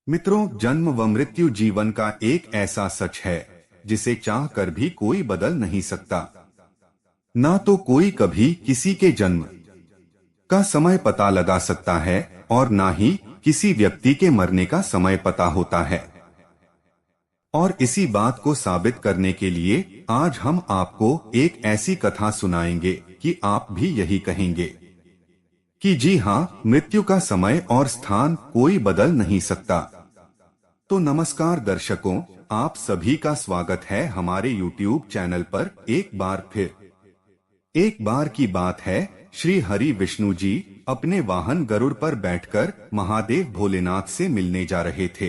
मित्रों, जन्म व मृत्यु जीवन का एक ऐसा सच है जिसे चाह कर भी कोई बदल नहीं सकता। ना तो कोई कभी किसी के जन्म का समय पता लगा सकता है और ना ही किसी व्यक्ति के मरने का समय पता होता है। और इसी बात को साबित करने के लिए आज हम आपको एक ऐसी कथा सुनाएंगे कि आप भी यही कहेंगे कि जी हाँ, मृत्यु का समय और स्थान कोई बदल नहीं सकता। तो नमस्कार दर्शकों, आप सभी का स्वागत है हमारे YouTube चैनल पर। एक बार फिर एक बार की बात है, श्री हरि विष्णु जी अपने वाहन गरुड़ पर बैठकर महादेव भोलेनाथ से मिलने जा रहे थे।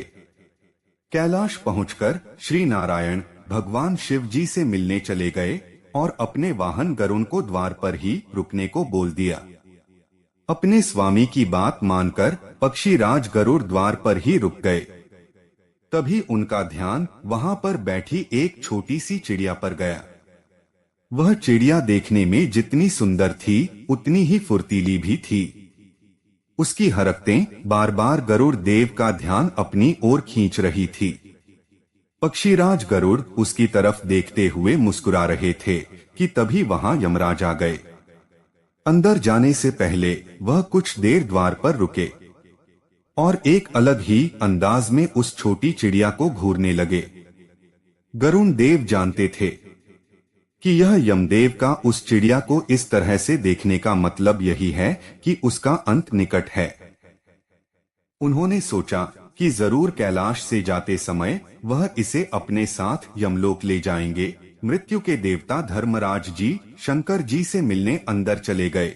कैलाश पहुंचकर श्री नारायण भगवान शिव जी से मिलने चले गए और अपने वाहन गरुड़ को द्वार पर ही रुकने को बोल दिया। अपने स्वामी की बात मानकर पक्षीराज गरुड़ द्वार पर ही रुक गए। तभी उनका ध्यान वहां पर बैठी एक छोटी सी चिड़िया पर गया। वह चिड़िया देखने में जितनी सुंदर थी उतनी ही फुर्तीली भी थी। उसकी हरकतें बार बार गरुड़ देव का ध्यान अपनी ओर खींच रही थी। पक्षीराज गरुड़ उसकी तरफ देखते हुए मुस्कुरा रहे थे कि तभी वहां यमराज आ गए। अंदर जाने से पहले वह कुछ देर द्वार पर रुके और एक अलग ही अंदाज में उस छोटी चिड़िया को घूरने लगे। गरुड़ देव जानते थे कि यह यमदेव का उस चिड़िया को इस तरह से देखने का मतलब यही है कि उसका अंत निकट है। उन्होंने सोचा कि जरूर कैलाश से जाते समय वह इसे अपने साथ यमलोक ले जाएंगे। मृत्यु के देवता धर्मराज जी शंकर जी से मिलने अंदर चले गए,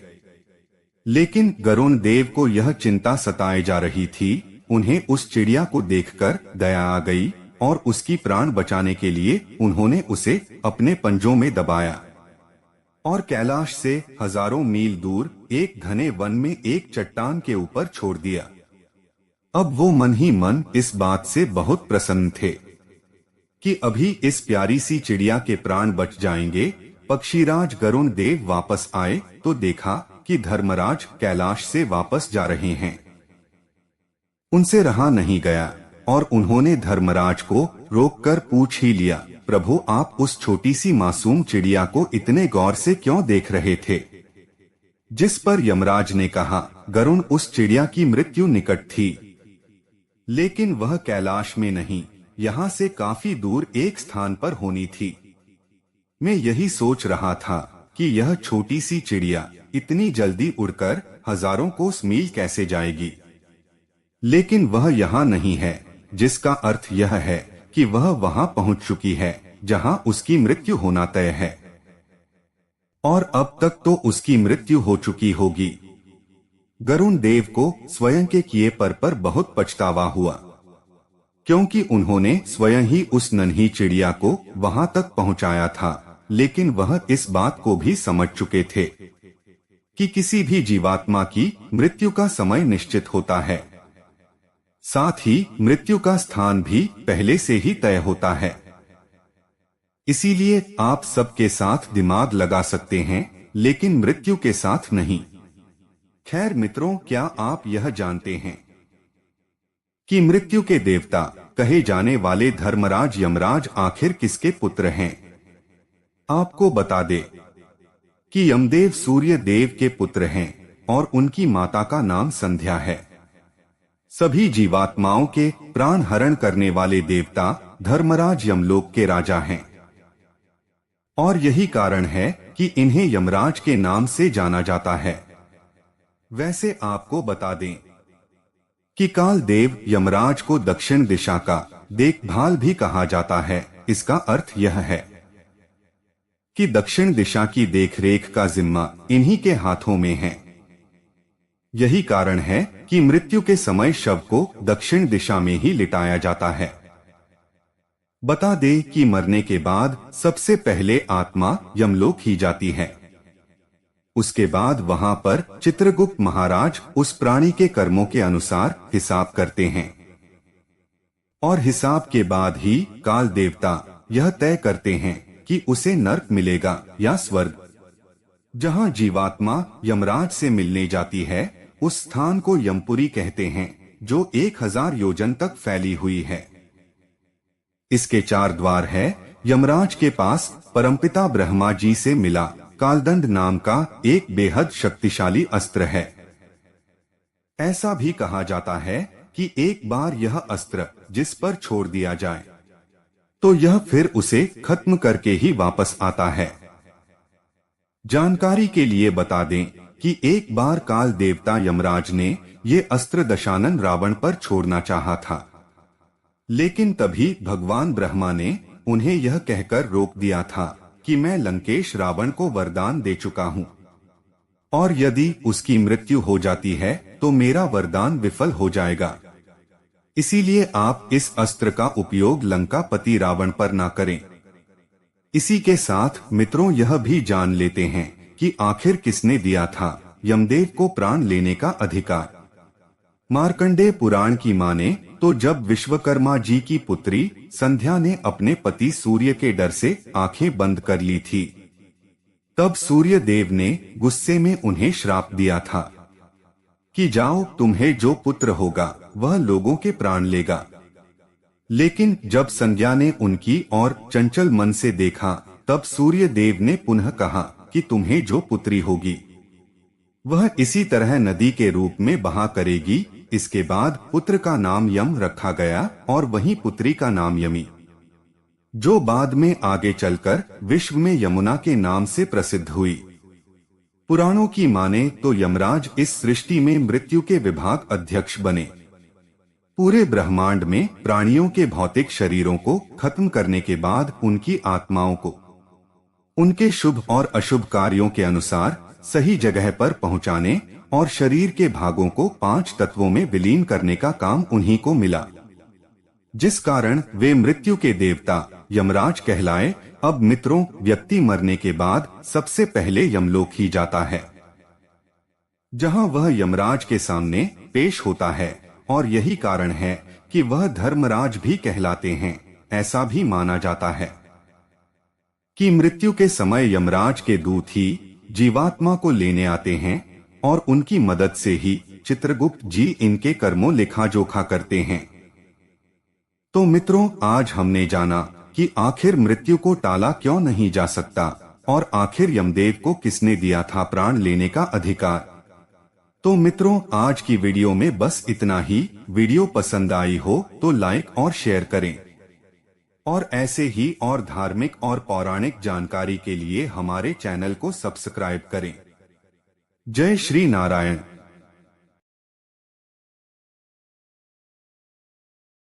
लेकिन गरुड़ देव को यह चिंता सताए जा रही थी। उन्हें उस चिड़िया को देखकर दया आ गई और उसकी प्राण बचाने के लिए उन्होंने उसे अपने पंजों में दबाया और कैलाश से हजारों मील दूर एक घने वन में एक चट्टान के ऊपर छोड़ दिया। अब वो मन ही मन इस बात से बहुत प्रसन्न थे कि अभी इस प्यारी सी चिड़िया के प्राण बच जाएंगे। पक्षीराज गरुड़ देव वापस आए तो देखा कि धर्मराज कैलाश से वापस जा रहे हैं। उनसे रहा नहीं गया और उन्होंने धर्मराज को रोककर पूछ ही लिया, प्रभु आप उस छोटी सी मासूम चिड़िया को इतने गौर से क्यों देख रहे थे? जिस पर यमराज ने कहा, गरुड़ उस चिड़िया की मृत्यु निकट थी, लेकिन वह कैलाश में नहीं, यहाँ से काफी दूर एक स्थान पर होनी थी। मैं यही सोच रहा था कि यह छोटी सी चिड़िया इतनी जल्दी उड़कर हजारों कोस मील कैसे जाएगी, लेकिन वह यहाँ नहीं है, जिसका अर्थ यह है कि वह वहां पहुंच चुकी है जहां उसकी मृत्यु होना तय है, और अब तक तो उसकी मृत्यु हो चुकी होगी। गरुड़ देव को स्वयं के किए पर बहुत पछतावा हुआ, क्योंकि उन्होंने स्वयं ही उस नन्ही चिड़िया को वहां तक पहुंचाया था। लेकिन वह इस बात को भी समझ चुके थे कि किसी भी जीवात्मा की मृत्यु का समय निश्चित होता है, साथ ही मृत्यु का स्थान भी पहले से ही तय होता है। इसीलिए आप सबके साथ दिमाग लगा सकते हैं, लेकिन मृत्यु के साथ नहीं। खैर मित्रों, क्या आप यह जानते हैं कि मृत्यु के देवता कहे जाने वाले धर्मराज यमराज आखिर किसके पुत्र हैं? आपको बता दे कि यमदेव सूर्य देव के पुत्र हैं और उनकी माता का नाम संध्या है। सभी जीवात्माओं के प्राण हरण करने वाले देवता धर्मराज यमलोक के राजा हैं, और यही कारण है कि इन्हें यमराज के नाम से जाना जाता है। वैसे आपको बता दें कि काल देव यमराज को दक्षिण दिशा का देखभाल भी कहा जाता है। इसका अर्थ यह है कि दक्षिण दिशा की देखरेख का जिम्मा इन्हीं के हाथों में है। यही कारण है कि मृत्यु के समय शव को दक्षिण दिशा में ही लिटाया जाता है। बता दे कि मरने के बाद सबसे पहले आत्मा यमलोक ही जाती है। उसके बाद वहां पर चित्रगुप्त महाराज उस प्राणी के कर्मों के अनुसार हिसाब करते हैं, और हिसाब के बाद ही काल देवता यह तय करते हैं कि उसे नर्क मिलेगा या स्वर्ग। जहां जीवात्मा यमराज से मिलने जाती है, उस स्थान को यमपुरी कहते हैं। जो 1000 योजन तक फैली हुई है। इसके 4 द्वार है। यमराज के पास परमपिता ब्रह्मा जी से मिला कालदंड नाम का एक बेहद शक्तिशाली अस्त्र है। ऐसा भी कहा जाता है कि एक बार यह अस्त्र जिस पर छोड़ दिया जाए तो यह फिर उसे खत्म करके ही वापस आता है। जानकारी के लिए बता दें कि एक बार काल देवता यमराज ने ये अस्त्र दशानन रावण पर छोड़ना चाहा था, लेकिन तभी भगवान ब्रह्मा ने उन्हें यह कहकर रोक दिया था कि मैं लंकेश रावण को वरदान दे चुका हूँ और यदि उसकी मृत्यु हो जाती है तो मेरा वरदान विफल हो जाएगा। इसीलिए आप इस अस्त्र का उपयोग लंकापति रावण पर ना करें। इसी के साथ मित्रों यह भी जान लेते हैं कि आखिर किसने दिया था यमदेव को प्राण लेने का अधिकार। मार्कंडेय पुराण की माने तो जब विश्वकर्मा जी की पुत्री संध्या ने अपने पति सूर्य के डर से आंखें बंद कर ली थी, तब सूर्य देव ने गुस्से में उन्हें श्राप दिया था कि जाओ, तुम्हें जो पुत्र होगा वह लोगों के प्राण लेगा। लेकिन जब संध्या ने उनकी और चंचल मन से देखा, तब सूर्य देव ने पुनः कहा कि तुम्हें जो पुत्री होगी वह इसी तरह नदी के रूप में बहा करेगी। इसके बाद पुत्र का नाम यम रखा गया और वहीं पुत्री का नाम यमी, जो बाद में आगे चलकर विश्व में यमुना के नाम से प्रसिद्ध हुई। पुराणों की माने तो यमराज इस सृष्टि में मृत्यु के विभाग अध्यक्ष बने। पूरे ब्रह्मांड में प्राणियों के भौतिक शरीरों को खत्म करने के बाद उनकी आत्माओं को उनके शुभ और अशुभ कार्यों के अनुसार सही जगह पर पहुंचाने और शरीर के भागों को 5 तत्वों में विलीन करने का काम उन्हीं को मिला, जिस कारण वे मृत्यु के देवता यमराज कहलाए। अब मित्रों, व्यक्ति मरने के बाद सबसे पहले यमलोक ही जाता है, जहां वह यमराज के सामने पेश होता है और यही कारण है कि वह धर्मराज भी कहलाते हैं। ऐसा भी माना जाता है कि मृत्यु के समय यमराज के दूत ही जीवात्मा को लेने आते हैं और उनकी मदद से ही चित्रगुप्त जी इनके कर्मों लेखा जोखा करते हैं। तो मित्रों, आज हमने जाना कि आखिर मृत्यु को टाला क्यों नहीं जा सकता और आखिर यमदेव को किसने दिया था प्राण लेने का अधिकार। तो मित्रों, आज की वीडियो में बस इतना ही। वीडियो पसंद आई हो तो लाइक और शेयर करें और ऐसे ही और धार्मिक और पौराणिक जानकारी के लिए हमारे चैनल को सब्सक्राइब करें। जय श्री नारायण।